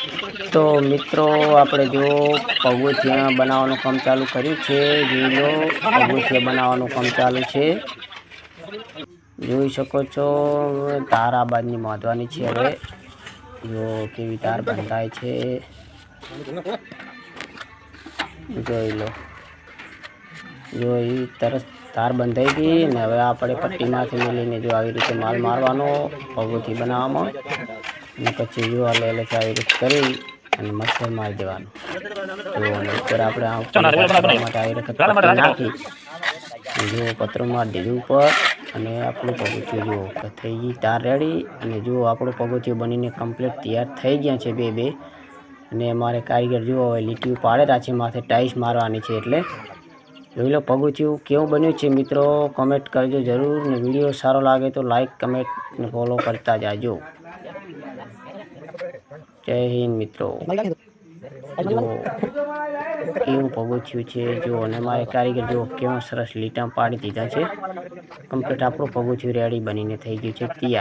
તો મિત્રો આપણે જો પગથિયા બનાવવાનું કામ ચાલુ કર્યું છે। જોઈ લો પગથિયા બનાવવાનું કામ ચાલુ છે। જોઈ શકો છો તાર આ બાજની બાંધવાની છે। હવે જો કેવી તાર બંધાય છે જોઈ લો। જો એ તરસ તાર બંધાઈ ગઈ ને હવે આપણે પટ્ટીમાંથી મેળીને જો આવી રીતે માલ મારવાનો પગોથી બનાવવામાં અને પછી જો આ લેલે આવી રીતે કરી અને મચ્છર મારી દેવાનું। તો ઉપર આપણે માટે આવી રીતે પટ્ટી નાખી જો પતરું મારી દીધું ઉપર અને આપણું પગોથિયું જો થઈ ગઈ તાર રેડી। અને જો આપણું પગોથિયું બનીને કમ્પ્લીટ તૈયાર થઈ ગયા છે બે અને અમારે કારીગર જો હવે લીટીઓ પાડેલા છે માથે ટાઈસ મારવાની છે। એટલે જોઈ લો પગોથિયું કેવું બન્યું છે મિત્રો કમેન્ટ કરજો જરૂર ને વિડીયો સારો લાગે તો લાઈક કમેન્ટ ને ફોલો કરતા જાજો। જય હિન્દ મિત્રો। જો કેવું પગોથિયું છે જો અને મારે કારીગર જો કેવા સરસ લીટા પાડી દીધા છે। કમ્પ્લીટ આપણું પગોથિયું રેડી બનીને થઈ ગયું છે તૈયાર।